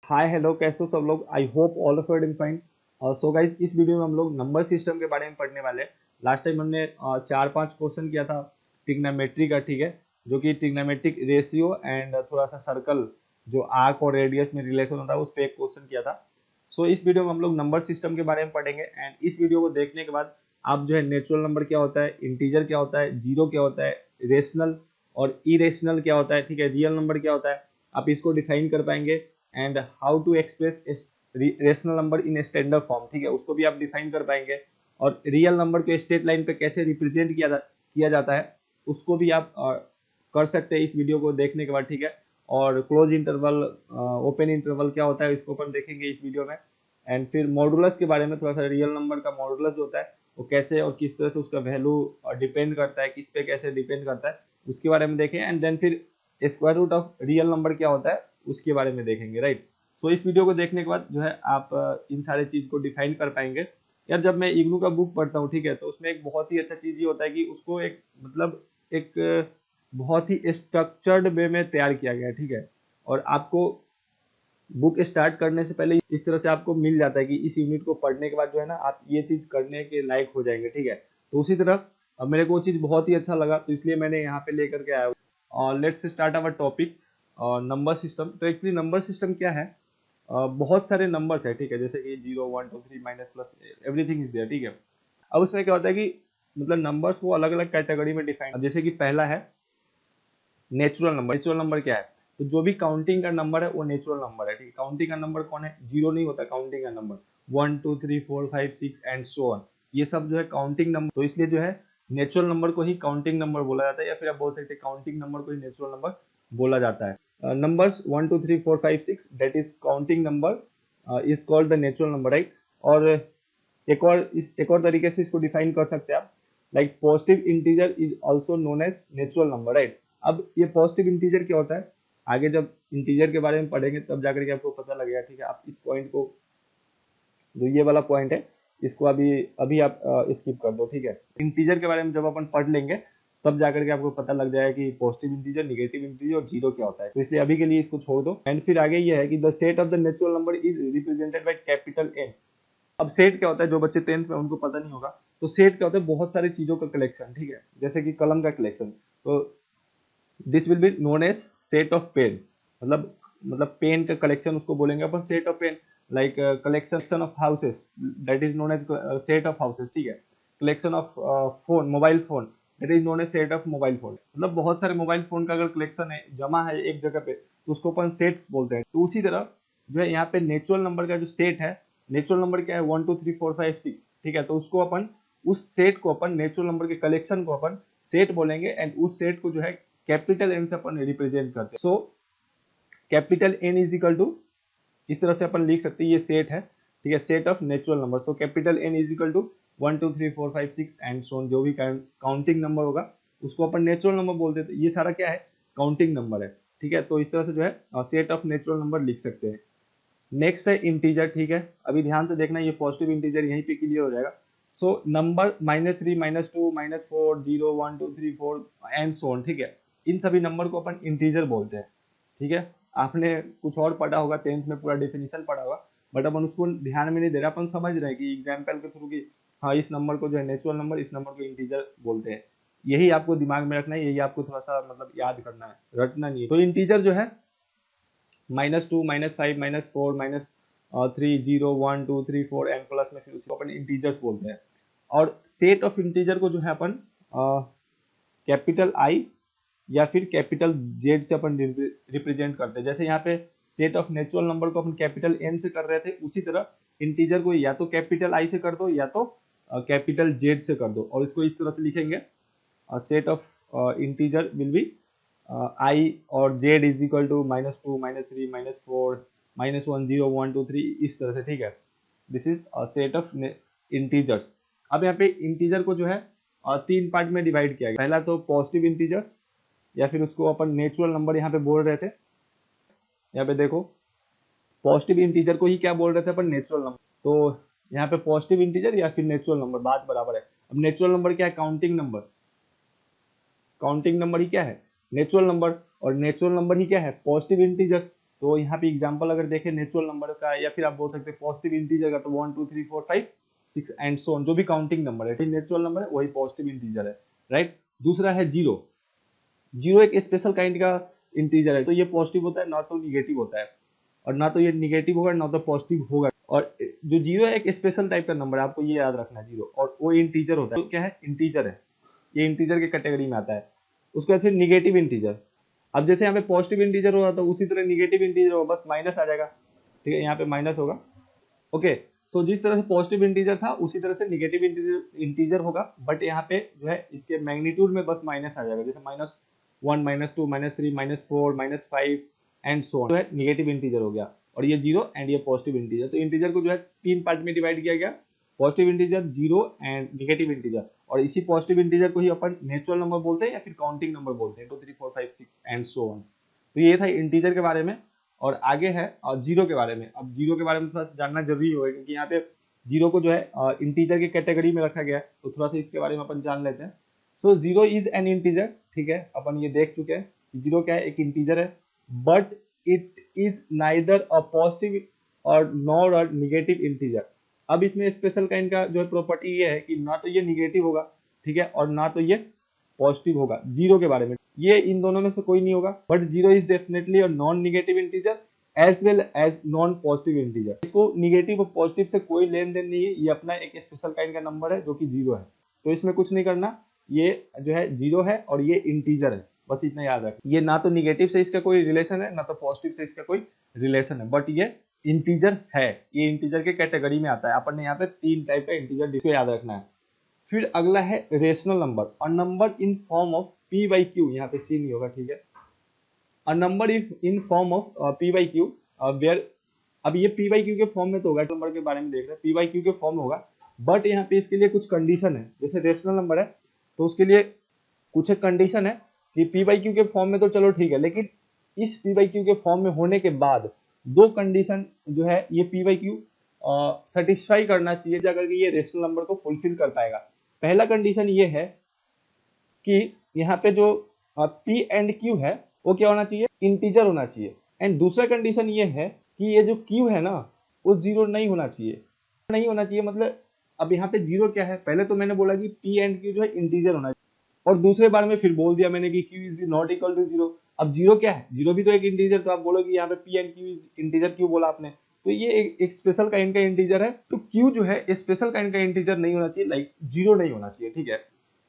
Hi hello, कैसे हो सब लोग। I hope all of you are doing fine. So guys, इस वीडियो में हम लोग नंबर सिस्टम के बारे में पढ़ने वाले हैं। लास्ट टाइम हमने चार पांच क्वेश्चन किया था ट्रिग्नोमेट्री का, ठीक है, जो कि ट्रिग्नोमेट्रिक रेशियो एंड थोड़ा सा सर्कल जो आर्क और रेडियस में रिलेशन होता है उस पर एक क्वेश्चन किया था। सो इस वीडियो में हम लोग नंबर सिस्टम के बारे में पढ़ेंगे एंड इस वीडियो को देखने के बाद आप जो है नेचुरल नंबर क्या होता है, इंटीजर क्या होता है, जीरो क्या होता है, रेशनल और इरेशनल क्या होता है, ठीक है, रियल नंबर क्या होता है, आप इसको डिफाइन कर पाएंगे। And how to express rational number in standard form, ठीक है, उसको भी आप डिफाइन कर पाएंगे। और रियल नंबर को स्ट्रेट लाइन पे कैसे रिप्रेजेंट किया जाता है उसको भी आप कर सकते हैं इस वीडियो को देखने के बाद, ठीक है। और क्लोज इंटरवल, ओपन इंटरवल क्या होता है इसको अपन देखेंगे इस वीडियो में। एंड फिर मॉडुलस के बारे में थोड़ा सा, रियल नंबर का मॉडुलस जो होता है वो कैसे और किस तरह से उसका वैल्यू डिपेंड करता है, किस पे कैसे डिपेंड करता है उसके बारे में देखें। एंड देन फिर square root of real number क्या होता है उसके बारे में देखेंगे, राइट। सो इस वीडियो को देखने के बाद जो है आप इन सारे चीज को डिफाइन कर पाएंगे। यार जब मैं इग्नू का बुक पढ़ता हूँ, ठीक है, तो उसमें एक बहुत ही अच्छा चीज ये होता है कि उसको एक मतलब एक बहुत ही स्ट्रक्चर्ड वे में तैयार किया गया है, ठीक है। और आपको बुक स्टार्ट करने से पहले इस तरह से आपको मिल जाता है कि इस यूनिट को पढ़ने के बाद जो है ना आप ये चीज करने के लायक हो जाएंगे, ठीक है। तो उसी तरह अब मेरे को वो चीज बहुत ही अच्छा लगा, तो इसलिए मैंने यहाँ पे लेकर के आया हूँ। और let's start our topic, number system. तो एक्चुअली नंबर सिस्टम क्या है, बहुत सारे नंबर्स है, ठीक है, जैसे कि 0 1 2 3 minus plus everything is there, ठीक है। अब उसमें क्या होता है कि मतलब नंबर्स को अलग अलग कैटेगरी में डिफाइन, जैसे कि पहला है नेचुरल नंबर। नेचुरल नंबर क्या है, तो जो भी काउंटिंग का नंबर है वो नेचुरल नंबर है, ठीक है। काउंटिंग का नंबर कौन है, जीरो नहीं होता काउंटिंग का नंबर, 1 2 3 4 5 6 एंड सो ऑन, ये सब जो है काउंटिंग नंबर। तो इसलिए जो है नेचुरल नंबर को ही काउंटिंग नंबर बोला जाता है, या फिर आप बोल सकते हैं काउंटिंग नंबर को ही नेचुरल नंबर बोला जाता है। Numbers 1 2 3 4 5 6 that is counting number is called the natural number, right. और एक और तरीके से इसको डिफाइन कर सकते हैं आप, like positive integer is also known as natural number, right. अब ये पॉजिटिव इंटीजर क्या होता है, आगे जब इंटीजर के बारे में पढ़ेंगे तब जाकर के आपको पता लगेगा, ठीक है। आप इस पॉइंट को, जो ये वाला पॉइंट है, इसको अभी अभी आप स्किप कर दो, ठीक है। इंटीजर के बारे में जब अपन पढ़ लेंगे तब जाकर के आपको पता लग जाएगा कि पॉजिटिव इंटीजर, नेगेटिव इंटीजर और जीरो क्या होता है। तो इसलिए अभी के लिए इसको छोड़ दो। एंड फिर आगे ये है कि the set of the natural number is represented by capital N. अब सेट क्या होता है, जो बच्चे 10th में उनको पता नहीं होगा, तो सेट क्या होता है, बहुत सारी चीजों का कलेक्शन, ठीक है, जैसे कि कलम का कलेक्शन। तो this will be known as set of pen, मतलब पेन का कलेक्शन उसको बोलेंगे अपन set of pen. Like collection of houses that is known as set of houses, ठीक है। Collection of phone, mobile phone, that is known as set of mobile phone. मतलब बहुत सारे मोबाइल फोन का अगर कलेक्शन है, जमा है एक जगह पे, तो उसको अपन सेट्स बोलते हैं। तो उसी तरह जो है यहाँ पे नेचुरल नंबर का जो सेट है, नेचुरल नंबर क्या है, 1 2 3 4 5 6, ठीक है। तो उसको अपन, उस सेट को अपन, नेचुरल नंबर के कलेक्शन को अपन सेट बोलेंगे। एंड उस सेट को जो है कैपिटल एन से अपन रिप्रेजेंट करते हैं। So capital N is equal to, इस तरह से अपन लिख सकते हैं, ये सेट है, ठीक है, set of natural number. So capital N is equal to 1 2 3 4 5 6 and so on, जो भी काउंटिंग नंबर होगा उसको अपन नेचुरल नंबर बोलते हैं। ये सारा क्या है, काउंटिंग नंबर है, ठीक है। तो इस तरह से जो है सेट ऑफ नेचुरल नंबर लिख सकते हैं। नेक्स्ट है इंटीजर, ठीक है। अभी ध्यान से देखना, ये पॉजिटिव इंटीजर यहीं पे क्लियर हो जाएगा। So number -3 -2 -4 0 1 2 3 4 and so on, ठीक है, इन सभी नंबर को अपन इंटीजर बोलते हैं, ठीक है। आपने कुछ और पढ़ा होगा 10th में, पूरा डेफिनेशन पढ़ा होगा, बट अपन उसको ध्यान में नहीं दे रहा, अपन समझ रहे हैं कि एग्जाम्पल के थ्रू की हाँ, इस नंबर को जो है नेचुरल नंबर, इस नंबर को इंटीजर बोलते हैं। यही आपको दिमाग में रखना है, यही आपको थोड़ा सा मतलब याद करना है, रटना नहीं है। तो इंटीजर जो है -2 -5 -4 -3 0 1 2 3 4 एंड प्लस में, फिर उसको अपन इंटीजर्स बोलते हैं। और सेट ऑफ इंटीजर को जो है अपन कैपिटल आई या फिर कैपिटल जेड से अपन रिप्रेजेंट करते हैं। जैसे यहाँ पे सेट ऑफ नेचुरल नंबर को अपन कैपिटल एन से कर रहे थे, उसी तरह इंटीजर को या तो कैपिटल आई से कर दो या तो कैपिटल जेड से कर दो। और इसको इस तरह से लिखेंगे, set of integer will be I और जेड इज इक्वल टू -2 -3 -4 -1 0 1 2 3, इस तरह से, ठीक है। This is set of integers. अब यहाँ पे इंटीजर को जो है तीन पार्ट में डिवाइड किया गया। पहला तो पॉजिटिव इंटीजर्स, या फिर उसको अपन नेचुरल नंबर यहाँ पे बोल रहे थे। यहाँ पे देखो, पॉजिटिव इंटीजर को ही क्या बोल रहे थे अपन, नेचुरल नंबर। तो यहाँ पे पॉजिटिव इंटीजर या फिर नेचुरल नंबर, बात बराबर है। अब नेचुरल नंबर क्या है, काउंटिंग नंबर। काउंटिंग नंबर ही क्या है, नेचुरल नंबर। और नेचुरल नंबर ही क्या है, पॉजिटिव इंटीजर्स। तो यहाँ पे एग्जांपल अगर देखें नेचुरल नंबर का या फिर आप बोल सकते हैं पॉजिटिव इंटीजर का, तो 1 2 3 4 5 6 एंड सो ऑन, जो भी काउंटिंग नंबर है नेचुरल नंबर है वही पॉजिटिव इंटीजर है, राइट। दूसरा है जीरो। जीरो एक स्पेशल काइंड का इंटीजर है, तो ये पॉजिटिव होता है ना तो निगेटिव होता है, और ना तो ये निगेटिव होगा ना तो पॉजिटिव होगा। और जो जीरो है एक स्पेशल टाइप का नंबर है, आपको ये याद रखना है जीरो, और वो इंटीजर होता है। तो क्या है, इंटीजर है, ये इंटीजर के कैटेगरी में आता है। उसके बाद फिर निगेटिव इंटीजर। अब जैसे यहाँ पे पॉजिटिव इंटीजर होगा तो उसी तरह निगेटिव इंटीजर होगा, बस माइनस आ जाएगा, ठीक है, यहाँ पे माइनस होगा। ओके, सो जिस तरह से पॉजिटिव इंटीजर था उसी तरह से निगेटिव इंटीजर होगा, बट यहाँ पे जो है इसके मैग्नीट्यूड में बस माइनस आ जाएगा, जैसे -1 -2 -3 -4 -5 एंड सो ऑन, जो है निगेटिव इंटीजर हो गया। और ये जीरो एंड ये पॉजिटिव इंटीजर। तो इंटीजर को जो है 3 पार्ट में डिवाइड किया गया, positive integer, zero and negative integer. और इसी पॉजिटिव इंटीजर को ही अपन नेचुरल नंबर बोलते हैं या फिर काउंटिंग नंबर बोलते हैं, 2 3 4 5 6 एंड सो ऑन। तो ये था इंटीजर के बारे में। और आगे है जीरो के बारे में। अब जीरो के बारे में थोड़ा सा जानना जरूरी होगा, क्योंकि यहाँ पे जीरो को जो है इंटीजर की कैटेगरी में रखा गया है, तो थोड़ा सा इसके बारे में अपन जान लेते हैं। So zero is an integer, ठीक है, अपन ये देख चुके हैं जीरो क्या है, एक इंटीजर है, but it is neither a positive और नॉर अ निगेटिव इंटीजर। अब इसमें स्पेशल काइंड का जो है प्रॉपर्टी ये है कि ना तो ये निगेटिव होगा, ठीक है, और ना तो ये पॉजिटिव होगा। जीरो के बारे में ये इन दोनों में से कोई नहीं होगा, but zero is definitely a non negative integer as well as non positive integer. इसको निगेटिव और पॉजिटिव से कोई लेन देन नहीं है, ये अपना एक स्पेशल काइंड का नंबर है जो कि जीरो है। तो इसमें कुछ नहीं करना, ये जो है जीरो है और ये इंटीजर है, बस इतना याद रखें। ये ना तो निगेटिव से इसका कोई रिलेशन है ना तो पॉजिटिव से इसका कोई रिलेशन है, बट ये इंटीजर है, ये इंटीजर के कैटेगरी में आता है। अपन ने यहाँ पे 3 टाइप का इंटीजर जिसको याद रखना है। फिर अगला है rational number, a number in form of p by q, यहाँ पे सी नहीं होगा, ठीक है, a number if in form of p by q where. अब ये p बाई क्यू के फॉर्म में तो होगा, नंबर के बारे में देख रहे हैं, p बाई क्यू के फॉर्म में होगा, बट यहाँ पे इसके लिए कुछ कंडीशन है। जैसे रेशनल नंबर है तो उसके लिए कुछ एक कंडीशन है कि p बाई क्यू के फॉर्म में तो चलो ठीक है, लेकिन इस p बाई क्यू के फॉर्म में होने के बाद 2 कंडीशन जो है ये p बाई क्यू सेटिस्फाई करना चाहिए, जाकर के ये रेशनल नंबर को फुलफिल कर पाएगा। पहला कंडीशन ये है कि यहाँ पे जो p एंड q है वो क्या होना चाहिए, इंटीजर होना चाहिए। एंड दूसरा कंडीशन ये है कि ये जो q है ना वो जीरो नहीं होना चाहिए, नहीं होना चाहिए मतलब। अब यहाँ पे जीरो क्या है, पहले तो मैंने बोला कि p एंड q जो है इंटीजर होना चाहिए, और दूसरे बार में फिर बोल दिया मैंने कि q is not equal to zero. अब जीरो क्या है, जीरो भी तो एक इंटीजर, तो आप बोलोगे यहाँ पे p एंड q इंटीजर क्यों बोला आपने, तो ये एक स्पेशल काइंड का इंटीजर है। तो q जो है स्पेशल काइंड का इंटीजर नहीं होना चाहिए, लाइक जीरो नहीं होना चाहिए, ठीक है।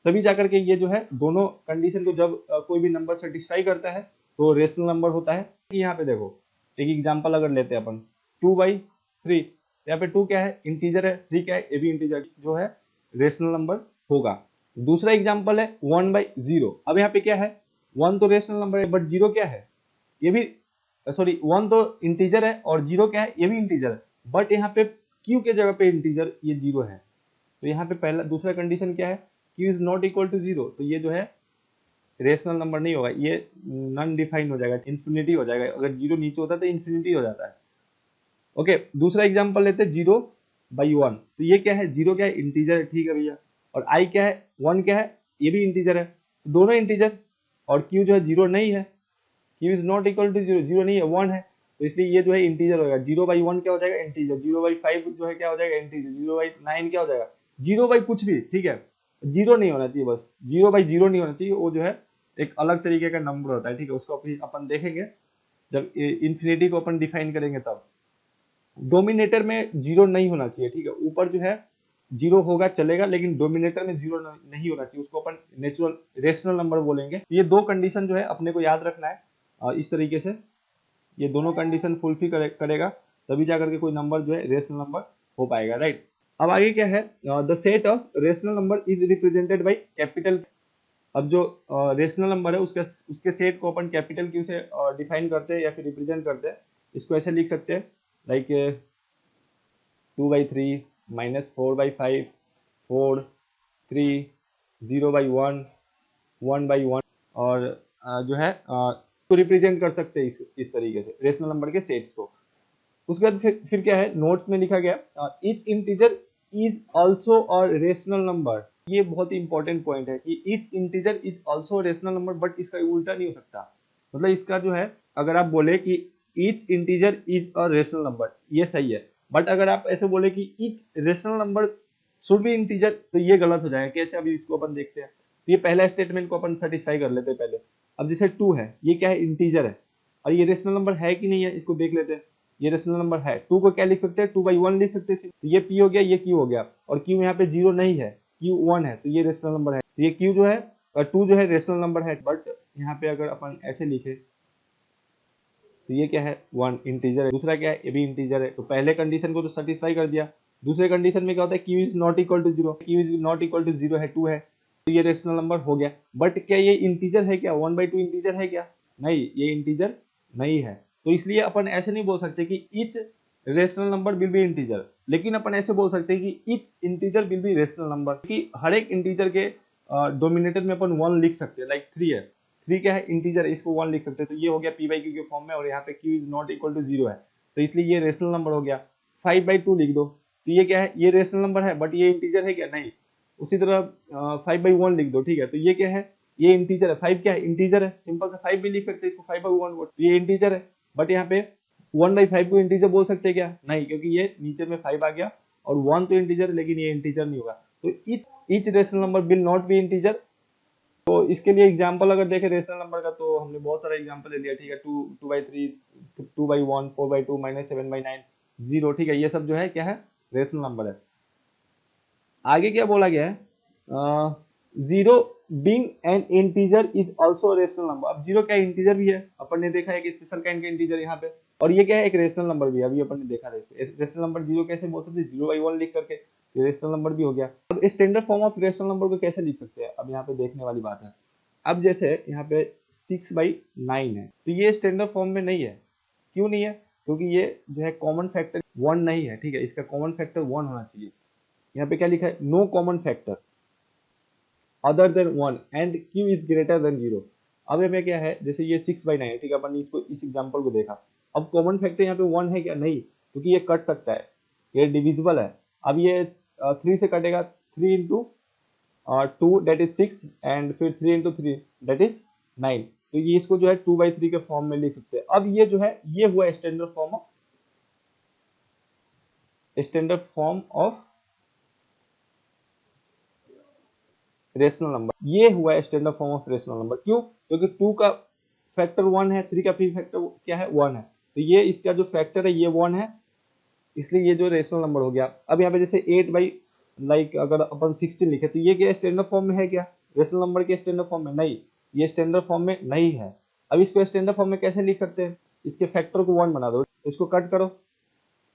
तभी जाकर के ये जो है दोनों कंडीशन को जब कोई भी नंबर सेटिस्फाई करता है तो रेशनल नंबर होता है। कि यहाँ पे देखो एक एग्जांपल अगर लेते हैं अपन 2/3, यहाँ पे 2 क्या है, इंटीजर है, 3 क्या है, ये भी इंटीजर, जो है रेशनल नंबर होगा। दूसरा एग्जांपल है 1/0। अब यहाँ पे क्या है, 1 तो रेशनल नंबर है, बट 0 क्या है, ये भी सॉरी 1 तो इंटीजर है और 0 क्या है, ये भी इंटीजर है, बट यहाँ पे q के जगह पे इंटीजर ये 0 है। तो यहाँ पे पहला दूसरा कंडीशन क्या है, q is not equal to 0, तो ये जो है रेशनल नंबर नहीं होगा, ये नॉन डिफाइन हो जाएगा, इन्फिनिटी हो जाएगा। अगर 0 नीचे होता है तो इन्फिनिटी हो जाता है। ओके, दूसरा एग्जांपल लेते हैं 0/1। तो ये क्या है, 0 क्या है, इंटीजर है, ठीक है भैया, और i क्या है, 1 क्या है, ये भी इंटीजर है, दोनों इंटीजर। और q जो है 0 नहीं है, q is not equal to 0, 0 नहीं है, 1 है, तो इसलिए ये जो है इंटीजर होगा। 0/1 क्या हो जाएगा, इंटीजर। 0/5 जो है क्या हो जाएगा, इंटीजर। 0/9 क्या हो जाएगा, 0 कुछ भी, ठीक है, 0 नहीं होना चाहिए, बस 0/0 नहीं होना चाहिए, वो जो है एक अलग तरीके का नंबर होता है, ठीक है, उसको अपन देखेंगे जब इन्फिनिटी को अपन डिफाइन करेंगे तब। डोमिनेटर में 0 नहीं होना चाहिए, ठीक है, ऊपर जो है 0 होगा चलेगा, लेकिन डोमिनेटर में 0 नहीं होना चाहिए, उसको अपन नेचुरल रेशनल नंबर बोलेंगे। ये 2 कंडीशन जो है अपने को याद रखना है इस तरीके से, ये दोनों कंडीशन फुलफिल करेगा तभी जाकर के कोई नंबर जो है रेशनल नंबर हो पाएगा, राइट। अब आगे क्या है, the set of rational number is represented by capital. अब जो रेशनल नंबर है उसके सेट को अपन कैपिटल क्यू से डिफाइन करते हैं या फिर रिप्रेजेंट करते हैं। इसको ऐसे लिख सकते हैं, लाइक 2/3 -4/5 4 3 0/1 1/1, और जो है तो रिप्रेजेंट कर सकते हैं इस तरीके से रेशनल नंबर के सेट्स को। उसके बाद फिर क्या है, नोट्स में लिखा गया each integer is also a rational number. ये बहुत ही इंपॉर्टेंट पॉइंट है कि each integer is also rational number, but इसका उल्टा नहीं हो सकता। मतलब इसका जो है, अगर आप बोले कि each integer is a rational number, ये सही है। बट अगर आप ऐसे बोले कि each rational number should be integer, तो ये गलत हो जाएगा। कैसे, अभी इसको अपन देखते हैं। तो ये पहला स्टेटमेंट को अपन सेटिस्फाई कर लेते हैं पहले। अब जैसे 2 है, ये क्या है, इंटीजर है, और ये रेशनल नंबर है कि नहीं है, इसको देख लेते हैं। ये रेशनल नंबर है। 2 को क्या लिख सकते हैं, 2/1 लिख सकते हैं। तो ये p हो गया, ये q हो गया, और q यहाँ पे 0 नहीं है, q 1 है, तो ये रेशनल नंबर है। तो ये q जो है, 2 जो है रेशनल नंबर है। बट यहाँ पे अगर अपन ऐसे लिखे तो ये क्या है, 1 इंटीजर है। दूसरा क्या है, ये भी इंटीजर है। तो पहले कंडीशन को तो सेटिस्फाई कर दिया। दूसरे कंडीशन में क्या होता है, q is not equal to 0, q is not equal to 0 है, 2 है, तो ये रेशनल नंबर हो गया। बट क्या ये इंटीजर है क्या, 1/2 इंटीजर है क्या, नहीं, ये इंटीजर नहीं है। तो इसलिए अपन ऐसे नहीं बोल सकते कि each rational number will be integer, लेकिन अपन ऐसे बोल सकते हैं कि each integer will B rational number, कि हर एक इंटीजर के डोमिनेटर में अपन 1 लिख सकते हैं। लाइक 3 है, 3 क्या है, इंटीजर है, इसको 1 लिख सकते हैं। तो ये हो गया p/q के फॉर्म में, और यहाँ पे q is not equal to 0 है, तो इसलिए ये रेशनल नंबर हो गया। 5/2 लिख दो, तो ये क्या है, ये रेशनल नंबर है, बट ये इंटीजर है क्या, नहीं। उसी तरह 5/1 लिख दो, ठीक है, तो ये क्या है, ये इंटीजर है। 5 क्या है, इंटीजर है, सिंपल सा 5 भी लिख सकते हैं इसको, 5/1, तो ये इंटीजर है। बट यहाँ पे 1/5 को इंटीजर बोल सकते हैं क्या, नहीं, क्योंकि ये नीचे में 5 आ गया, और 1 तो इंटीजर है, लेकिन ये इंटीजर नहीं होगा। तो each rational number will not be integer. तो इसके लिए एग्जांपल अगर देखें रेशनल नंबर का, तो हमने बहुत सारा एग्जांपल ले लिया, ठीक है। 2/3, 2/1, 4/2, -7/9, 0, ठीक है, ये सब जो है क्या है, रेशनल नंबर है। आगे क्या बोला गया है, 0 being an integer is also rational number. अब 0 क्या इंटीजर भी है, अपन ने देखा है कि स्पेशल काइंड का इंटीजर यहाँ पे, और ये क्या है, एक रेशनल नंबर भी है, अभी अपन ने देखा है। रेशनल नंबर 0 कैसे बोल सकते हैं, 0/1 लिख करके, ये रेशनल नंबर भी हो गया। अब standard form of rational number को कैसे लिख सकते हैं, अब यहाँ पे देखने वाली बात है। अब जैसे यहाँ पे 6/9 है, तो ये स्टैंडर्ड फॉर्म में नहीं है। क्यों नहीं है, क्योंकि ये जो है कॉमन फैक्टर 1 नहीं है, ठीक है, इसका कॉमन फैक्टर 1 होना चाहिए। यहाँ पे क्या लिखा है, no common factor other than 1 and q is greater than 0। अब यहाँ पे क्या है, जैसे ये 6/9 है, ठीक है, अपन ने इसको इस एग्जांपल को देखा। अब कॉमन फैक्टर यहाँ पे 1 है क्या, नहीं, क्योंकि ये कट सकता है, ये डिविजिबल है। अब ये 3 से कटेगा, 3 इंटू 2 दैट इज 6, एंड फिर 3 इंटू 3 दैट इज 9। तो ये इसको जो है 2/3 के फॉर्म में लिख सकते हैं। अब ये जो है, ये हुआ standard form of rational number. ये हुआ standard form of rational number. क्यों, क्योंकि 2 का फैक्टर 1 है, 3 का भी फैक्टर क्या है, 1 है, तो ये इसका जो फैक्टर है ये 1 है, इसलिए ये जो रेशनल नंबर हो गया। अब यहाँ पे जैसे 8 अगर अपन 16 लिखे, तो ये क्या स्टैंडर्ड फॉर्म में है क्या, रेशनल नंबर के स्टैंडर्ड फॉर्म में, नहीं, ये स्टैंडर्ड फॉर्म में नहीं है। अब इसको स्टैंडर्ड फॉर्म में कैसे लिख सकते हैं, इसके फैक्टर को 1 बना दो, इसको कट करो,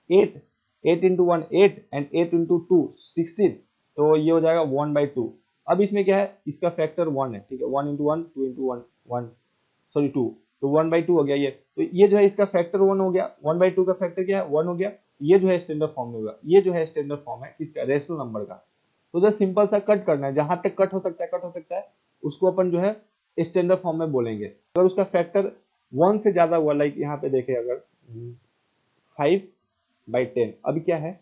8 इंटू 1 8, एंड 8 इंटू 2 16, तो ये हो जाएगा 1/2। अब इसमें क्या है, इसका फैक्टर 1 है, ठीक है, 1 इंटू 1, 2 इंटू 1, 1, सॉरी 2, तो 1/2 हो गया ये। तो ये जो है इसका फैक्टर 1 हो गया, 1/2 का फैक्टर क्या है, 1 हो गया। ये जो है स्टैंडर्ड फॉर्म में होगा, ये जो है स्टैंडर्ड फॉर्म है किसका, रेशनल नंबर का। तो जो सिंपल सा कट करना है, जहां तक कट हो सकता है, उसको अपन जो है स्टैंडर्ड फॉर्म में बोलेंगे। अगर उसका फैक्टर 1 से ज्यादा हुआ, लाइक यहाँ पे देखे अगर 5/10, अभी क्या है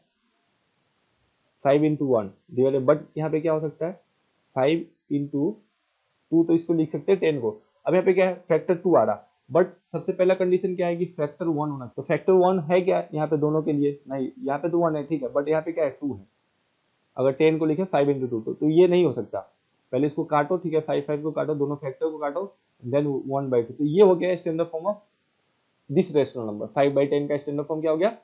5 इंटू 1 डिवाइडेड, बट यहाँ पे क्या हो सकता है 5 इंटू 2, तो इसको लिख सकते हैं 10 को। अब यहाँ पे क्या है, फैक्टर 2 आ रहा, बट सबसे पहला कंडीशन क्या है कि फैक्टर 1 होना, तो फैक्टर 1 है क्या यहाँ पे दोनों के लिए, नहीं, यहाँ पे तो 1 है, ठीक है, बट यहाँ पे क्या है 2 है। अगर 10 को लिखे 5 इंटू 2, तो ये नहीं हो सकता। पहले इसको काटो, ठीक है, 5 को काटो, दोनों फैक्टर को काटो, देन 1/2। तो ये हो गया standard form of this rational number. 5/10 का स्टैंडर्ड फॉर्म क्या हो गया,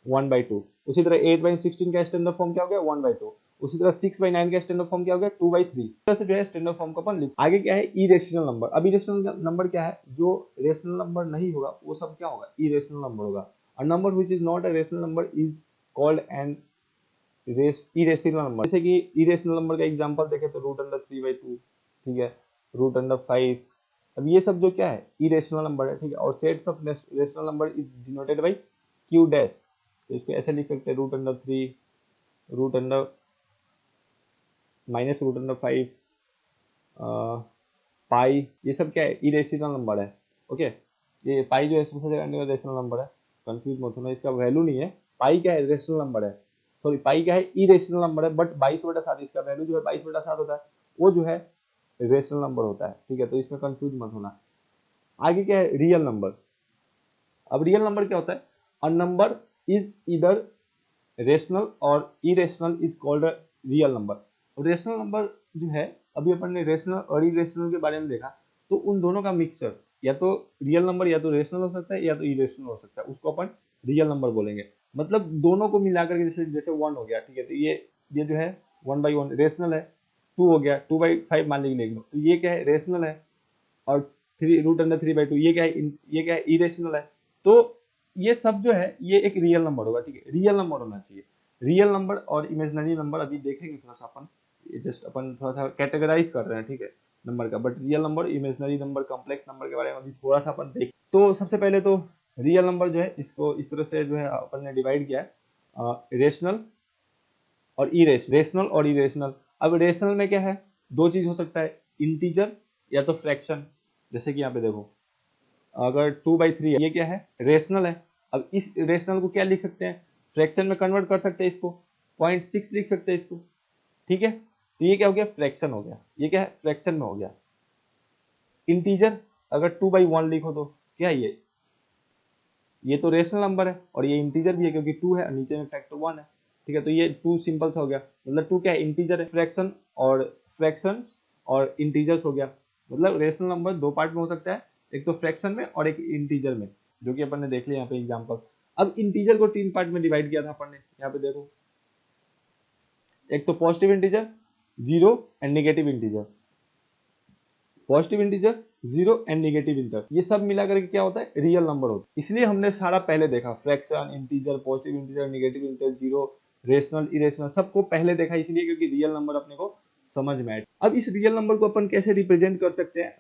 1/2। उसी तरह 8/16 का स्टैंडर्ड फॉर्म क्या हो गया, 1/2। उसी तरह 6/9 का स्टैंडर्ड फॉर्म क्या हो गया, 2/3। इस तरह से जो है स्टैंडर्ड फॉर्म को अपन लिख। आगे क्या है, इरेशनल नंबर। अब इरेशनल नंबर क्या है, जो रेशनल नंबर नहीं होगा वो सब क्या होगा, इरेशनल नंबर होगा। A number which is not a rational number is called an irrational number. जैसे कि इरेशनल नंबर का एग्जांपल देखें तो √3/2, ठीक है, √5। अब ये सब जो क्या है, इरेशनल नंबर है, ठीक है, और sets of rational number is denoted bye q dash. तो इसको ऐसे लिख सकते हैं, √3, रूट अंडर -√5, पाई, ये सब क्या है, इरेशनल नंबर है। ओके, ये पाई जो है सबसे रेशनल नंबर है, कंफ्यूज मत होना, इसका वैल्यू नहीं है। पाई क्या है, रेशनल नंबर है, सॉरी पाई क्या है, इरेशनल नंबर है, बट 22/7 इसका वैल्यू जो है 22/7 होता है, वो जो है रेशनल नंबर होता है, ठीक है, तो इसमें कंफ्यूज मत होना। आगे क्या है, रियल नंबर। अब रियल नंबर क्या होता है? अ नंबर इज इधर रेशनल और irrational is called a real number. Rational number जो है, अभी अपन ने रेशनल और इरेशनल के बारे में देखा, तो उन दोनों का मिक्सचर या तो रियल नंबर या तो रेशनल हो सकता है या तो इरेशनल हो सकता है, उसको अपन रियल नंबर बोलेंगे। मतलब दोनों को मिलाकर के, जैसे जैसे 1 हो गया, ठीक है, तो ये जो है 1/1 रेशनल है। 2 हो गया, 2/5 मान लीजिए लिख लो, तो ये क्या है? रेशनल है। और 3√3/2 ये क्या है? ये क्या है? इरेशनल है। तो ये सब जो है ये एक रियल नंबर होगा, ठीक है, रियल नंबर होना चाहिए। रियल नंबर और इमेजिनरी नंबर अभी देखेंगे थोड़ा सा अपन, ये जस्ट अपन थोड़ा सा कैटेगराइज कर रहे हैं, ठीक है, नंबर का। But real number, imaginary number, complex number के बारे में अभी थोड़ा सा अपन देख। तो सबसे पहले तो रियल नंबर जो है, इसको इस तरह से जो है अपन ने डिवाइड किया है, रेशनल और इरेशनल, रेशनल और इरेशनल। अब रेशनल में क्या है? दो चीज हो सकता है, इंटीजर या तो फ्रैक्शन। जैसे कि यहाँ पे देखो, अगर 2/3 है, ये क्या है? रेशनल है। अब इस रेशनल को क्या लिख सकते हैं? फ्रैक्शन में कन्वर्ट कर सकते हैं इसको, 0.6 लिख सकते हैं इसको, ठीक है। तो ये क्या हो गया? फ्रैक्शन हो गया। ये क्या है? फ्रैक्शन में हो गया। इंटीजर अगर 2/1 लिखो तो क्या है ये तो रेशनल नंबर है और ये इंटीजर भी है, क्योंकि 2 है और नीचे में फैक्टर 1 है, ठीक है। तो ये 2 सिंपल सा हो गया, मतलब 2 क्या है? इंटीजर है। फ्रैक्शन और इंटीजर्स हो गया। मतलब रेशनल नंबर दो पार्ट में हो सकता है, एक तो फ्रैक्शन में और एक इंटीजर में, जो कि अपन ने देख लिया यहाँ पे एग्जाम्पल। अब इंटीजर को 3 पार्ट में डिवाइड किया था अपन ने, यहाँ पे देखो, एक तो positive integer, zero and negative integer. Positive integer, zero and negative integer, ये सब मिला करके क्या होता है? रियल नंबर होता है। इसलिए हमने सारा पहले देखा, fraction, integer, positive integer, negative integer, zero, rational, irrational, सबको पहले देखा, इसलिए क्योंकि रियल नंबर अपने को समझ में आए। अब इस रियल नंबर को अपन कैसे रिप्रेजेंट कर सकते हैं?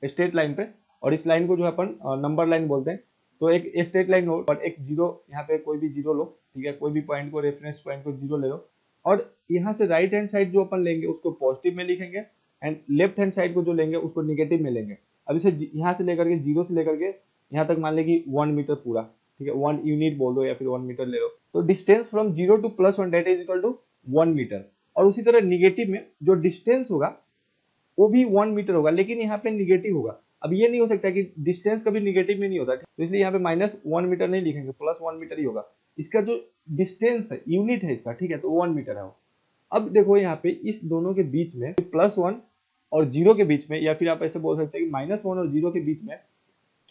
स्ट्रेट लाइन पे, और इस लाइन को जो है अपन नंबर लाइन बोलते हैं। तो एक स्ट्रेट लाइन लो और एक जीरो, यहाँ पे कोई भी जीरो लो, ठीक है, कोई भी पॉइंट को, रेफरेंस पॉइंट को जीरो ले लो, और यहाँ से राइट हैंड साइड जो अपन लेंगे उसको पॉजिटिव में लिखेंगे, एंड लेफ्ट हैंड साइड को जो लेंगे उसको निगेटिव में लेंगे। अब इसे यहाँ से लेकर के, जीरो से लेकर के यहाँ तक मान लें कि 1 मीटर पूरा, ठीक है, 1 यूनिट बोल दो या फिर 1 मीटर ले लो। तो distance from zero to +1 that is equal to 1 metre. और उसी तरह निगेटिव में जो डिस्टेंस होगा वो भी 1 मीटर होगा, लेकिन यहाँ पे निगेटिव होगा। अब ये नहीं हो सकता कि डिस्टेंस कभी निगेटिव में नहीं होता, तो इसलिए यहाँ पे -1 मीटर नहीं लिखेंगे, +1 मीटर ही होगा। इसका जो डिस्टेंस है, यूनिट है इसका, ठीक है, तो 1 मीटर है वो। अब देखो यहाँ पे इस दोनों के बीच में, +1 और जीरो के बीच में, या फिर आप ऐसे बोल सकते हैं कि -1 और जीरो के बीच में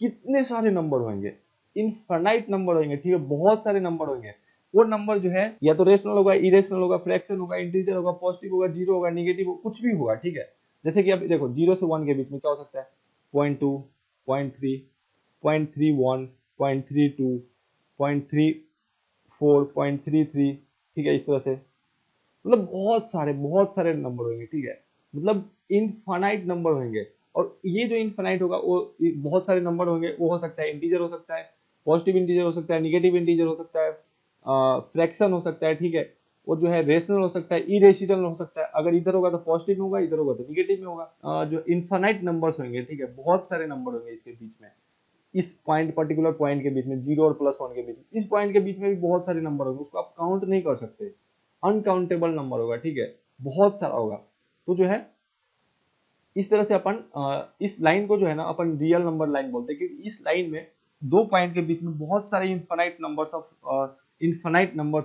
कितने सारे नंबर होंगे? इनफाइनाइट नंबर होंगे, ठीक है, बहुत सारे नंबर होंगे। वो नंबर जो है या तो रेशनल होगा, इरेशनल होगा, फ्रैक्शन होगा, इंटीजर होगा, पॉजिटिव होगा, जीरो होगा, निगेटिव होगा, कुछ भी होगा, ठीक है। जैसे कि अब देखो, 0 से 1 के बीच में क्या हो सकता है? 0.2, 0.3, 0.31, 0.32, 0.34, 0.33, ठीक है, इस तरह से। मतलब बहुत सारे नंबर होंगे, ठीक है, मतलब इनफाइनाइट नंबर होंगे। और ये जो इनफाइनाइट होगा वो बहुत सारे नंबर होंगे, वो हो सकता है इंटीजर हो सकता है, पॉजिटिव इंटीजर हो सकता है, निगेटिव इंटीजर हो सकता है, फ्रैक्शन हो सकता है, ठीक है, वो जो है रेशनल हो सकता है, इरेशनल हो सकता है। अगर इधर होगा तो पॉजिटिव में होगा, इधर होगा तो निगेटिव में होगा। जो इनफाइनाइट नंबर्स होंगे, ठीक है, बहुत सारे नंबर होंगे इसके बीच में, इस पॉइंट, पर्टिकुलर पॉइंट के बीच में, जीरो और +1 के बीच में, इस पॉइंट के बीच में भी बहुत सारे नंबर होंगे, उसको आप काउंट नहीं कर सकते, अनकाउंटेबल नंबर होगा, ठीक है, बहुत सारा होगा। तो जो है इस तरह से अपन इस लाइन को जो है ना अपन रियल नंबर लाइन बोलते हैं, क्योंकि इस लाइन में दो पॉइंट के बीच में बहुत सारे इनफाइनाइट नंबर्स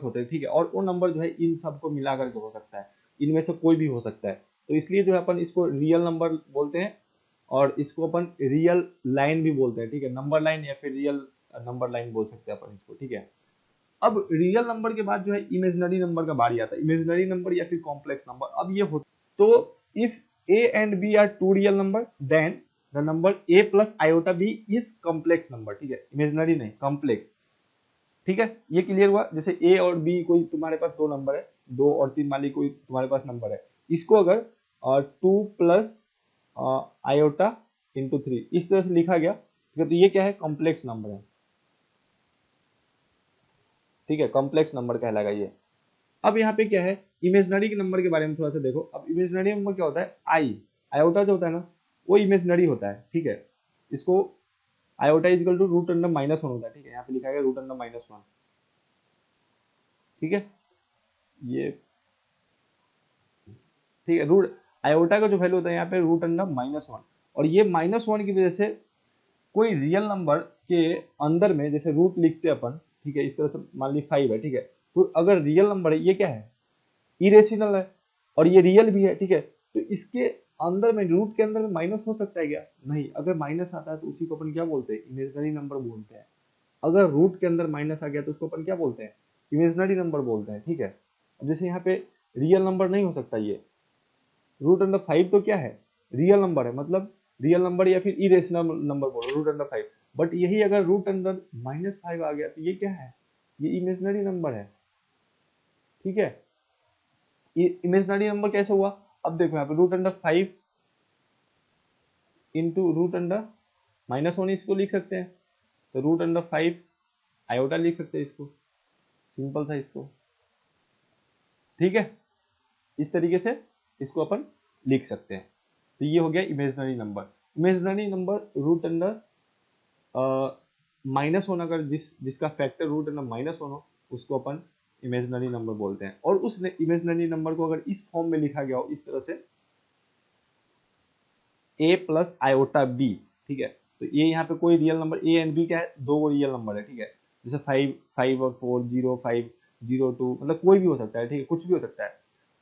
होते हैं, ठीक है, और वो नंबर जो है इन सबको मिला करके हो सकता है, इनमें से कोई भी हो सकता है। तो इसलिए जो है अपन इसको रियल नंबर बोलते हैं, और इसको अपन रियल लाइन भी बोलते हैं, ठीक है, नंबर लाइन या फिर रियल नंबर लाइन बोल सकते हैं अपन इसको, ठीक है। अब रियल नंबर के बाद जो है इमेजिनरी नंबर का बारी आता है, इमेजिनरी नंबर या फिर कॉम्प्लेक्स नंबर। अब ये होता, तो if a and b are two real number then the number a plus iota b is complex number, ठीक है, इमेजिनरी नहीं, कॉम्प्लेक्स, ठीक है। ये क्लियर हुआ? जैसे a और b कोई तुम्हारे पास दो नंबर है, 2 और 3 वाली कोई तुम्हारे पास नंबर है, इसको अगर 2 प्लस आयोटा इंटू 3 इस तरह से लिखा गया, ठीक है, तो ये क्या है? कॉम्प्लेक्स नंबर है, ठीक है, कॉम्प्लेक्स नंबर कहलाएगा ये। अब यहाँ पे क्या है, इमेजिनरी के नंबर के बारे में थोड़ा सा देखो। अब इमेजिनरी नंबर क्या होता है? आई, आयोटा जो होता है ना वो इमेजिनरी होता है, ठीक है, इसको आयोटा इजिकल टू √(-1) होता है, ठीक है, यहाँ पे लिखा है √(-1), ठीक है, ये ठीक है, रूट आयोटा का जो वैल्यू होता है यहाँ पे √(-1), और ये -1 की वजह से कोई रियल नंबर के अंदर में जैसे रूट लिखते हैं अपन, ठीक है, इस तरह से मान ली 5 है, ठीक है, तो अगर रियल नंबर है, ये क्या है, इरेशनल है, और ये रियल भी है, ठीक है, तो इसके अंदर में रूट के अंदर में माइनस हो सकता है क्या, नहीं, अगर माइनस आता है तो उसी को अपन क्या बोलते हैं, इमेजिनरी नंबर बोलते हैं। अगर रूट के अंदर माइनस आ गया तो उसको अपन क्या बोलते हैं, इमेजिनरी नंबर बोलते हैं, ठीक है। अब जैसे यहाँ पे रियल नंबर नहीं हो सकता, ये रूट अंडर 5 तो क्या है, रियल नंबर है, मतलब रियल नंबर या फिर इरेशनल नंबर बोलो, रूट अंडर 5, बट यही अगर रूट अंडर -5 आ गया तो ये क्या है, ये इमेजिनरी नंबर है, ठीक है। ये इमेजिनरी नंबर कैसे हुआ, अब देखो यहाँ पे root under 5 into root under -1 इसको लिख सकते हैं, तो रूट अंडर 5 आयोटा लिख सकते हैं इसको, सिंपल सा इसको, ठीक है, इस तरीके से इसको अपन लिख सकते हैं। तो ये हो गया imaginary number. Imaginary number root under -1 अगर जिसका फैक्टर रूट अंडर -1 हो, उसको अपन इमेजिनरी नंबर बोलते हैं। और उस इमेजिनरी नंबर को अगर इस फॉर्म में लिखा गया हो, इस तरह से a प्लस आयोटा b, ठीक है, तो ये यहाँ पे कोई real number a and b क्या है, दो रियल नंबर है, ठीक है, जैसे 5 और 4, 0, 5, 0, 2, मतलब कोई भी हो सकता है, ठीक है, कुछ भी हो सकता है।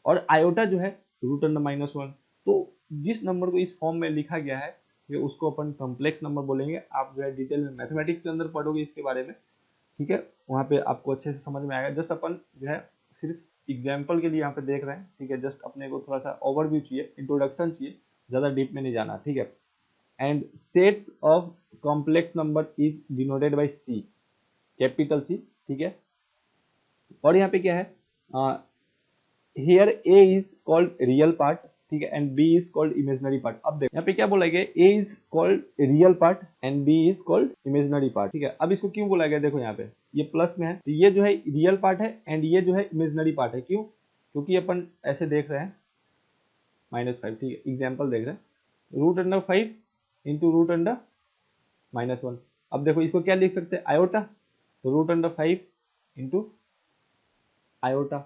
और आयोटा जो है रूट अंडर -1, तो जिस नंबर को इस फॉर्म में लिखा गया है, ठीक है, उसको अपन कॉम्प्लेक्स नंबर बोलेंगे। आप जो है डिटेल में मैथमेटिक्स के अंदर पढ़ोगे इसके बारे में, ठीक है, वहाँ पे आपको अच्छे से समझ में आएगा। जस्ट अपन जो है सिर्फ एग्जाम्पल के लिए यहाँ पे देख रहे हैं, ठीक है, जस्ट अपने को थोड़ा सा ओवरव्यू चाहिए, इंट्रोडक्शन चाहिए, ज़्यादा डीप में नहीं जाना, ठीक है। And sets of complex number is denoted by C, capital C, ठीक है। और यहाँ पे क्या है, here A is called real part, ठीक है, and B is called imaginary part. अब देखो यहाँ पे क्या बोला गया, A is called real part and B is called imaginary part, ठीक है। अब इसको क्यों बोला गया, देखो यहाँ पे ये प्लस में है, तो ये जो है रियल पार्ट है एंड ये जो है इमेजिनरी पार्ट है, क्यों, क्योंकि अपन ऐसे देख रहे हैं -5, ठीक है, एग्जाम्पल देख रहे हैं, root under 5 into root under -1। अब देखो इसको क्या लिख सकते हैं, आयोटा, तो रूट अंडर 5 इंटू आयोटा,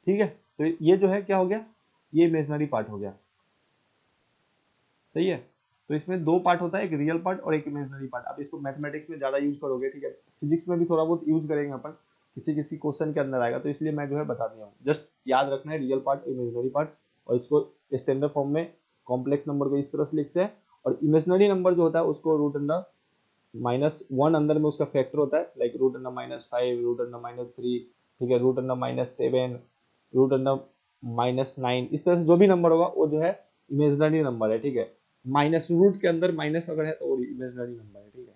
ठीक है। तो ये जो है क्या हो गया, ये इमेजिनरी पार्ट हो गया, सही है। तो इसमें दो पार्ट होता है, एक रियल पार्ट और एक इमेजिनरी पार्ट। आप इसको मैथमेटिक्स में ज़्यादा यूज करोगे, ठीक है, फिजिक्स में भी थोड़ा बहुत यूज करेंगे अपन, किसी किसी क्वेश्चन के अंदर आएगा, तो इसलिए मैं जो है बता दिया हूँ। जस्ट याद रखना है रियल पार्ट, इमेजिनरी पार्ट, और इसको स्टैंडर्ड फॉर्म में कॉम्प्लेक्स नंबर को इस तरह से लिखते हैं, और इमेजिनरी नंबर जो होता है उसको रूट अंडर -1 अंदर में उसका फैक्टर होता है, like root under -5, root under -3, ठीक है, रूट अंडर -7, रूट अंडर -9, इस तरह से जो भी नंबर होगा वो जो है इमेजिनरी नंबर है, ठीक है। माइनस रूट के अंदर माइनस अगर है तो वो इमेजिनरी नंबर है, ठीक है।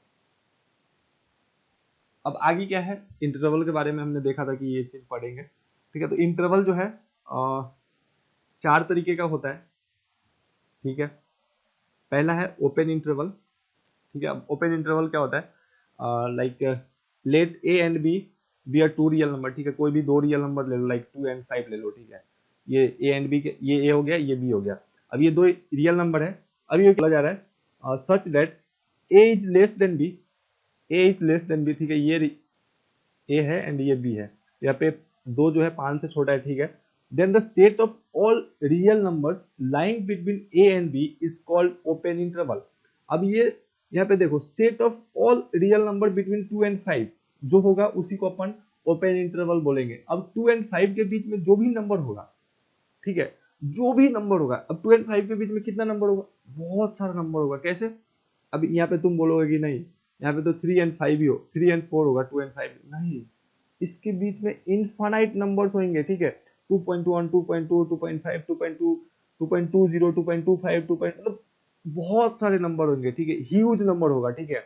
अब आगे क्या है, इंटरवल के बारे में हमने देखा था कि ये चीज पढ़ेंगे, ठीक है। तो इंटरवल जो है 4 तरीके का होता है, ठीक है। पहला है ओपन इंटरवल, ठीक है। अब ओपन इंटरवल क्या होता है, like let A and B be are two real number, ठीक है, कोई भी दो रियल नंबर ले लो, लाइक 2 एंड 5 ले लो, ठीक है। ये ए एंड बी के, ये ए हो गया, ये बी हो गया। अब ये दो रियल नंबर है, अब ये बोला जा रहा है such that A is less than B, A is less than B, ठीक है, ये ए है एंड ये बी है, यहाँ पे दो जो है 5 से छोटा है, ठीक है। Then the set of all real numbers lying between A and B is called open interval. अब ये यहाँ पे देखो, set of all real number between 2 and 5 जो होगा उसी को अपन ओपन इंटरवल बोलेंगे। अब 2 एंड 5 के बीच में जो भी नंबर होगा, ठीक है, जो भी नंबर होगा, अब 2 एंड 5 के बीच में कितना नंबर होगा, बहुत सारा नंबर होगा। कैसे, अब यहाँ पे तुम बोलोगे कि नहीं, यहाँ पे तो 3 एंड 5 ही हो, 3 एंड 4 होगा, 2 एंड 5 नहीं, इसके बीच में इनफाइनाइट नंबर्स होंगे, ठीक है, 2.1, 2.2, 2.5, 2.2, 2.20, 2.25, 2. मतलब बहुत सारे नंबर होंगे, ठीक है, ह्यूज नंबर होगा, ठीक है।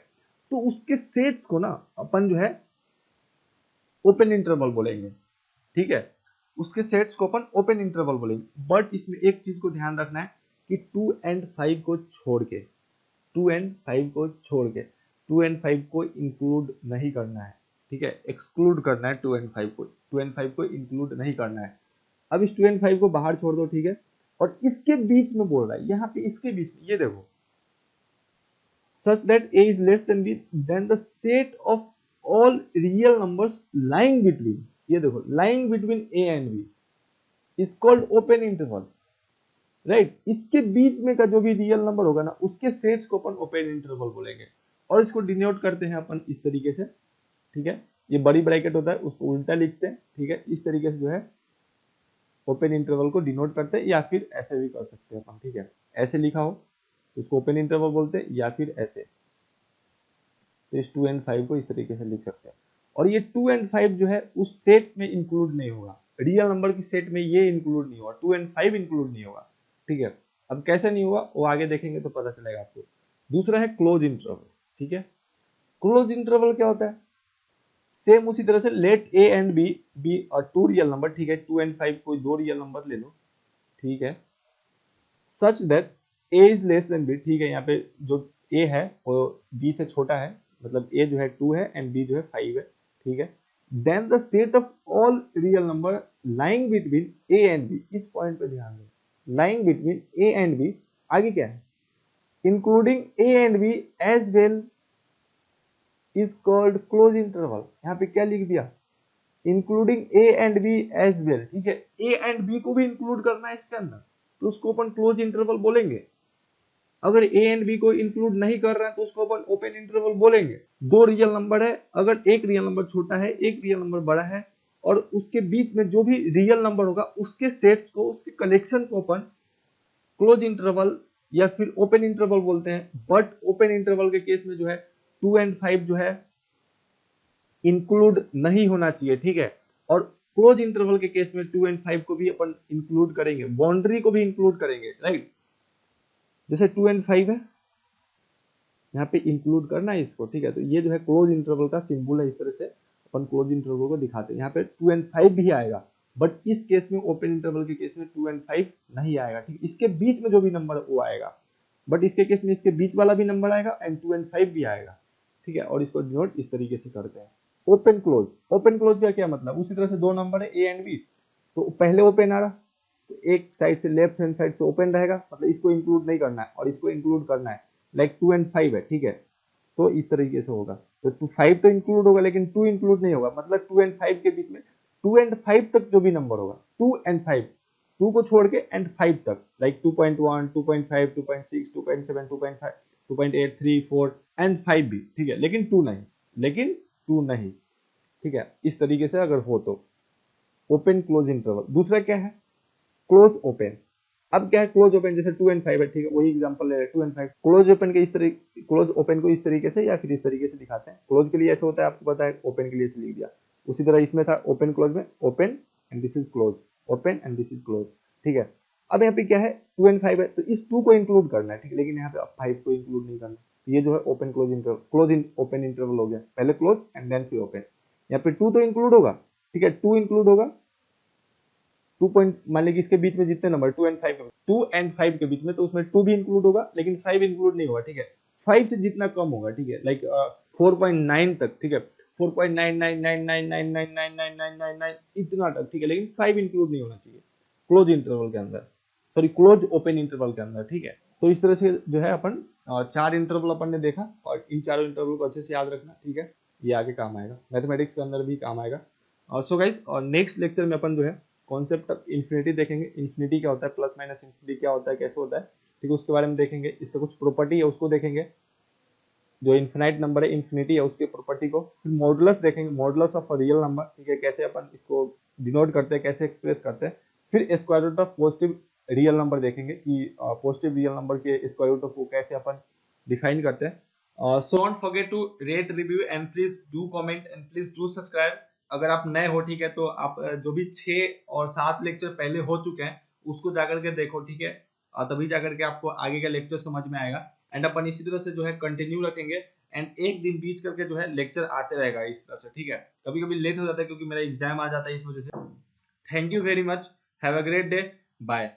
तो उसके सेट्स को ना अपन जो है ओपन इंटरवल बोलेंगे, ठीक है, उसके सेट्स को अपन ओपन इंटरवल बोलेंगे। बट इसमें एक चीज को ध्यान रखना है कि 2 एंड 5 को छोड़ के, 2 एंड 5 को छोड़ के 2 एंड 5 को इंक्लूड नहीं करना है, ठीक है, एक्सक्लूड करना है 2 एंड 5 को, 2 एंड 5 को इंक्लूड नहीं करना है। अब इस 2 एंड 5 को बाहर छोड़ दो, ठीक है, और इसके बीच में बोल रहा है, यहाँ पे इसके बीच में, ये देखो, such that a is less than b, then the set of all real numbers lying between, ये देखो, lying between a and b is called open interval, right. इसके बीच में का जो भी रियल नंबर होगा ना, उसके सेट्स को अपन ओपन इंटरवल बोलेंगे। और इसको डिनोट करते हैं अपन इस तरीके से, ठीक है। ये बड़ी ब्रैकेट होता है, उसको उल्टा लिखते हैं, ठीक है। इस तरीके से जो है ओपन इंटरवल को डिनोट करते हैं, या फिर ऐसे भी कर सकते हैं अपन, ठीक है। ऐसे लिखा हो तो उसको ओपन इंटरवल बोलते हैं, या फिर ऐसे, तो इस 2 and 5 को इस तरीके से लिख सकते हैं। और ये 2 and 5 जो है उस सेट्स में इंक्लूड नहीं होगा, रियल नंबर की सेट में ये इंक्लूड नहीं होगा, 2 and 5 इंक्लूड नहीं होगा, ठीक है। अब कैसे नहीं होगा वो आगे देखेंगे तो पता चलेगा आपको। दूसरा है क्लोज इंटरवल, ठीक है। क्लोज इंटरवल क्या होता है? सेम उसी तरह से let A and B be two real number, ठीक है। 2 and 5 कोई दो रियल नंबर ले लो, ठीक है। Such that A is less than B, ठीक है। यहाँ पे जो ए है वो बी से छोटा है, मतलब ए जो है 2 है एंड बी जो है 5 है, ठीक है। Then the set of all real number lying between A and B, इस पॉइंट पे ध्यान दो, lying between A and B, आगे क्या है, including A and B as well is called close interval. यहाँ पे क्या लिख दिया, including A and B as well, ठीक है। ए एंड बी को भी इंक्लूड करना है इसके अंदर, तो उसको अपन क्लोज इंटरवल बोलेंगे। अगर ए एंड बी को इंक्लूड नहीं कर रहा है तो उसको अपन ओपन इंटरवल बोलेंगे। दो रियल नंबर है, अगर एक रियल नंबर छोटा है एक रियल नंबर बड़ा है, और उसके बीच में जो भी रियल नंबर होगा उसके सेट्स को, उसके कलेक्शन को अपन क्लोज इंटरवल या फिर ओपन इंटरवल बोलते हैं। बट ओपन इंटरवल के केस में जो है 2 and 5 जो है इंक्लूड नहीं होना चाहिए, ठीक है। और क्लोज इंटरवल के केस में 2 and 5 को भी अपन इंक्लूड करेंगे, बाउंड्री को भी इंक्लूड करेंगे, राइट। जैसे 2 and 5 है, यहाँ पे इंक्लूड करना है इसको, ठीक है। तो ये जो है क्लोज इंटरवल का सिंबल है, इस तरह से अपन क्लोज इंटरवल को दिखाते हैं। यहाँ पे 2 and 5 भी आएगा, बट इस केस में ओपन इंटरवल के केस में 2 and 5 नहीं आएगा, ठीक है। इसके बीच में जो भी नंबर वो आएगा, बट इसके केस में इसके बीच वाला भी नंबर आएगा एंड 2 and 5 भी आएगा, ठीक है। और इसको डिनोट इस तरीके से करते हैं। ओपन क्लोज, ओपन क्लोज का क्या मतलब, उसी तरह से दो नंबर है ए एंड बी, तो पहले ओपन आ रहा तो एक साइड से लेफ्ट हैंड साइड से ओपन रहेगा, मतलब इसको इंक्लूड नहीं करना है और इसको इंक्लूड करना है, लाइक 2 and 5 है, ठीक है। तो इस तरीके से होगा, तो 5 तो इंक्लूड होगा लेकिन 2 इंक्लूड नहीं होगा, मतलब 2 and 5 के बीच में 2 and 5 तक जो भी नंबर होगा, 2 and 5, 2 को छोड़ के एंड 5 तक, लाइक 2.1 2.5 2.6 2.7 2.5 2.8 3 4 एंड 5 भी, ठीक है। लेकिन 2 नहीं, लेकिन 2 नहीं, ठीक है। इस तरीके से अगर हो तो ओपन क्लोज इंटरवल। दूसरा क्या है, क्लोज ओपन। अब क्या है क्लोज ओपन, जैसे 2 and 5 है, ठीक है। वही एग्जांपल ले रहे हैं 2 and 5। क्लोज ओपन के इस तरीके, क्लोज ओपन को इस तरीके से या फिर इस तरीके से दिखाते हैं। क्लोज के लिए ऐसे होता है, आपको पता है, ओपन के लिए ऐसे लिख दिया। उसी तरह इसमें था ओपन क्लोज में, open and this is close, open and this is close, ठीक है। अब यहाँ पे क्या है 2 and 5 है, तो इस 2 को इंक्लूड करना है, ठीक है। लेकिन यहाँ पे 5 को इंक्लूड नहीं करना, तो ये जो है open close interval, close in open interval हो गया, पहले क्लोज एंड देन फिर ओपन। यहाँ पे 2 तो इंक्लूड होगा, ठीक है, 2 इंक्लूड होगा, 2 पॉइंट मान लीजिए इसके बीच में जितने नंबर 2 and 5 2 and 5 के बीच में, तो उसमें 2 भी इंक्लूड होगा लेकिन 5 इंक्लूड नहीं होगा, ठीक है। 5 से जितना कम होगा, ठीक है, लाइक 4.9 तक, ठीक है, 4.99999999999 इतना तक, ठीक है। लेकिन 5 इंक्लूड नहीं होना चाहिए क्लोज इंटरवल के अंदर, सॉरी क्लोज ओपन इंटरवल के अंदर, ठीक है। तो इस तरह से जो है अपन 4 इंटरवल अपन ने देखा, और इन चारों इंटरवल को अच्छे से याद रखना, ठीक है। ये आगे काम आएगा, मैथमेटिक्स के अंदर भी काम आएगा। सो गाइस, और नेक्स्ट लेक्चर में अपन जो है कॉन्सेप्ट ऑफ इन्फिनिटी देखेंगे। इन्फिनिटी क्या होता है, प्लस माइनस इन्फिनिटी क्या होता है, कैसे होता है, ठीक है, उसके बारे में देखेंगे। इसका कुछ प्रॉपर्टी है उसको देखेंगे, जो इन्फिनाइट नंबर है इन्फिनिटी है उसके प्रॉपर्टी को। फिर मॉडुलस देखेंगे, मॉडुलस ऑफ रियल नंबर, ठीक है, कैसे अपन इसको डिनोट करते हैं, कैसे एक्सप्रेस करते हैं। फिर square root of positive real number देखेंगे कि पॉजिटिव रियल नंबर के स्क्वायर रूट ऑफ को कैसे अपन डिफाइन करते हैं। So don't forget to rate, review and please do comment and please do subscribe. अगर आप नए हो, ठीक है, तो आप जो भी 6 और 7 लेक्चर पहले हो चुके हैं उसको जाकर के देखो, ठीक है, तभी जाकर के आपको आगे का लेक्चर समझ में आएगा। एंड अपन इसी तरह से जो है कंटिन्यू रखेंगे, एंड एक दिन बीच करके जो है लेक्चर आते रहेगा इस तरह से, ठीक है। कभी कभी लेट हो जाता है क्योंकि मेरा एग्जाम आ जाता है इस वजह से। Thank you very much, have a great day, bye.